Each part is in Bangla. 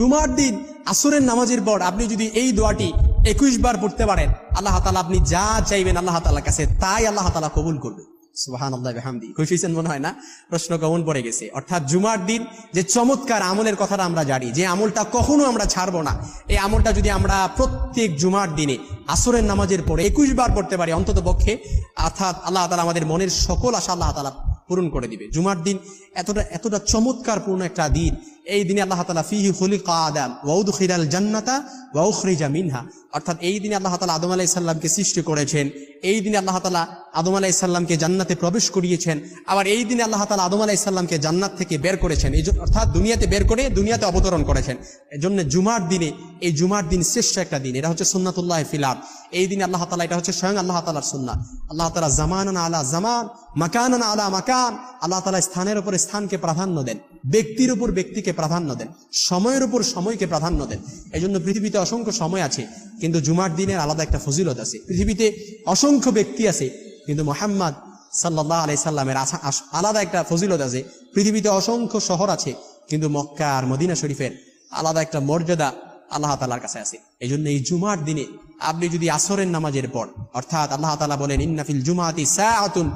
জুমার দিন আসরের নামাজের পর আপনি যদি এই দোয়াটি 21 বার পড়তে পারেন, আল্লাহ তাআলা আপনি যা চাইবেন আল্লাহ তাআলার কাছে তাই আল্লাহ তাআলা কবুল করবে। সুবহানাল্লাহি ওয়া বিহামদিহি। খুশি হয়েছেন মনে হয় না? প্রশ্ন কমন পড়ে গেছে। অর্থাৎ জুমার দিন যে চমৎকার আমলের কথাটা আমরা জানি, যে আমলটা কখনো আমরা ছাড়বো না, এই আমলটা যদি আমরা প্রত্যেক জুমার দিনে আসরের নামাজের পরে 21 বার পড়তে পারি অন্তত পক্ষে, অর্থাৎ আল্লাহ তাআলা আমাদের মনের সকল আশা আল্লাহ তাআলা পূরণ করে দিবে। জুমার দিন এতটা চমৎকার পূর্ণ একটা দিন। এই দিনে আল্লাহ তাআলা ফিহি খুলিকা আদম ওয়া উদখিলাল জান্নাতা ওয়া উখরিজা মিনহা, অর্থাৎ এই দিনে আল্লাহ তাআলা আদম আলাইহিস সালামকে সৃষ্টি করেছেন। এই দিনে আল্লাহ তাআলা আদম আলাইহিস সালামকে জান্নাতে প্রবেশ করিয়েছেন। আবার এই দিনে আল্লাহ তাআলা আদম আলাইহিস সালামকে জান্নাত থেকে বের করেছেন, অর্থাৎ দুনিয়াতে বের করে দুনিয়াতে অবতরণ করেছেন। এজন্য জুমার দিনে, এই জুমার দিন শ্রেষ্ঠ একটা দিন। এটা হচ্ছে সুন্নাতুল্লাহ ফিল আরদ। এই দিনে আল্লাহ তাআলা, এটা হচ্ছে স্বয়ং আল্লাহ তাআলার সুন্নাত। আল্লাহ তাআলা জামানান আলা জামান, মাকানান আলা মাকান, আল্লাহ তাআলা স্থানের উপর স্থানকে প্রাধান্য দেন, ব্যক্তির উপর ব্যক্তিকে প্রাধান্য দেন, সময়ের উপর সময়কে প্রাধান্য দেন। এই জন্য পৃথিবীতে অসংখ্য সময় আছে, কিন্তু জুমার দিনের আলাদা একটা ফজিলত আছে। পৃথিবীতে অসংখ্য ব্যক্তি আছে, কিন্তু মুহাম্মদ সাল্লাল্লাহু আলাইহি সাল্লামের আলাদা একটা ফজিলত আছে। পৃথিবীতে অসংখ্য শহর আছে, কিন্তু মক্কা আর মদিনা শরীফের আলাদা একটা মর্যাদা আল্লাহ তাআলার কাছে আছে। এই জন্য এই জুমার দিনে আপনি যদি আসরের নামাজের পর, অর্থাৎ আল্লাহ তাআলা বলেন ইন্না ফিল জুমাতি সাআতুন,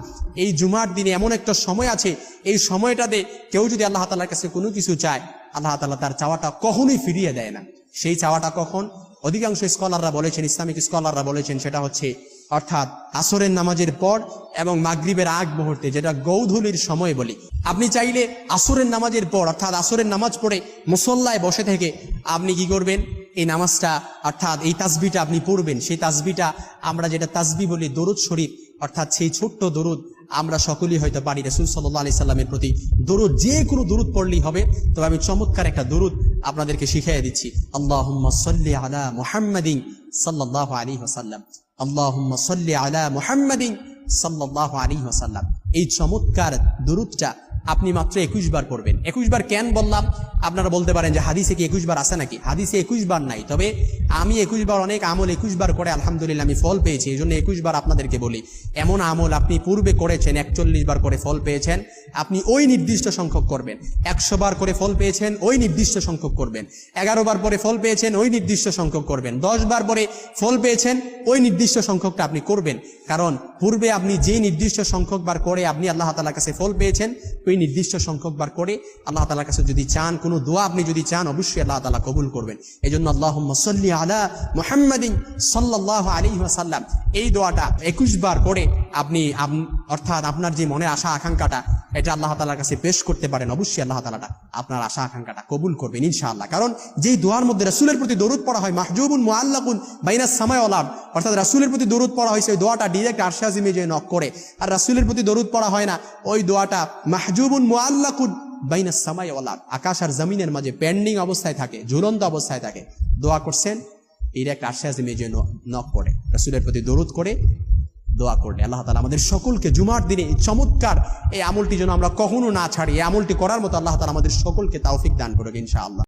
এই জুমার দিনে এমন একটা সময় আছে, এই সময়টাতে কেউ যদি আল্লাহ তাআলার কাছে কোনো কিছু চায়, আল্লাহ তাআলা তার চাওয়াটা কখনোই ফিরিয়ে দেয় না। সেই চাওয়াটা কখন? অধিকাংশ স্কলাররা বলেছেন, ইসলামিক স্কলাররা বলেছেন, সেটা হচ্ছে অর্থাৎ আসরের নামাজের পর এবং মাগরিবের আগ মুহূর্তে, যেটা গৌধূলির সময় বলি। আপনি চাইলে আসরের নামাজের পর, অর্থাৎ আসরের নামাজ পড়ে মুসল্লায় বসে থেকে আপনি কি করবেন? এই নামাজটা, অর্থাৎ এই তাসবিহটা আপনি পড়বেন। সেই তাসবিহটা আমরা যেটা তাসবিহ বলি দরুদ শরীফ, অর্থাৎ সেই ছোট্ট দরুদ আমরা সকলেই হয়তো পারি। রাসূল সাল্লাল্লাহু আলাইহি সাল্লামের প্রতি দরুদ, যে কোনো দরুদ পড়লেই হবে। তবে আমি চমৎকার একটা দরুদ আপনাদেরকে শিখিয়ে দিচ্ছি। আল্লাহুম্মা সাল্লি আলা মুহাম্মাদিন সাল্লাল্লাহু আলাইহি ওয়াসাল্লাম, আল্লাহুম্মা সাল্লি আলা মুহাম্মাদিন সাল্লাল্লাহু আলাইহি ওয়াসাল্লাম। এই চমৎকার দরুদটা আপনি মাত্র 21 বার পড়বেন। 21 বার কেন বললাম? আপনারা বলতে পারেন যে হাদিসে কি 21 বার আছে নাকি? হাদিসে 21 বার নাই, তবে আমি 21 বার, অনেক আমল 21 বার করে আলহামদুলিল্লাহ আমি ফল পেয়েছি। এই জন্য 21 বার আপনাদেরকে বলি। এমন আমল আপনি পূর্বে করেছেন, 41 বার করে ফল পেয়েছেন, আপনি ওই নির্দিষ্ট সংখ্যক করবেন। 100 বার করে ফল পেয়েছেন, ওই নির্দিষ্ট সংখ্যক করবেন। 11 বার পরে ফল পেয়েছেন, ওই নির্দিষ্ট সংখ্যক করবেন। 10 বার পরে ফল পেয়েছেন, ওই নির্দিষ্ট সংখ্যকটা আপনি করবেন। কারণ পূর্বে আপনি যে নির্দিষ্ট সংখ্যক বার করে আপনি আল্লাহ তাআলার কাছে ফল পেয়েছেন, ওই নির্দিষ্ট সংখ্যক বার করে আল্লাহ তাআলার কাছে যদি চান, কোনো দোয়া আপনি যদি চান, অবশ্যই আল্লাহ তাআলা কবুল করবেন। এই জন্য আল্লাহুম্মা সাল্লি আলা মুহাম্মাদিন সাল্লাল্লাহু আলাইহি ওয়াসাল্লাম, এই দোয়াটা 21 বার করে আপনি অর্থাৎ আপনার যে মনের আশা আকাঙ্ক্ষাটা, এটা আল্লাহ তাআলার কাছে পেশ করতে পারেন। অবশ্যই আল্লাহ তাআলা আপনার আশা আকাঙ্ক্ষাটা কবুল করবেন ইনশাআল্লাহ। কারণ যেই দোয়ার মধ্যে রাসূলের প্রতি দরুদ পড়া হয়, মাহজুবুন মুআল্লাকুন বাইনাস সামাই ওয়াল আরদ, অর্থাৎ রাসূলের প্রতি দরুদ পড়া হয়েছে, ওই দোয়াটা ডাইরেক্ট আরশে আজিমে যে নক করে। আর রাসূলের প্রতি দরুদ পড়া হয় না, ওই দোয়াটা মাহজুবুন মুআল্লাকুন বাইনাস সামাই ওয়াল আরদ, আকাশ আর জমিনের মাঝে পেন্ডিং অবস্থায় থাকে, ঝুলন্ত অবস্থায় থাকে। দোয়া করছেন, ডাইরেক্ট আরশে আজিমে যে নক করে, রাসূলের প্রতি দরুদ করে দোয়া করলে আল্লাহ তাআলা আমাদের সকলকে জুমার দিনে চমৎকার এই আমলটি যেন আমরা কখনো না ছাড়ি, এই আমলটি করার মতো আল্লাহ তাআলা আমাদের সকলকে তৌফিক দান করুক ইনশাআল্লাহ।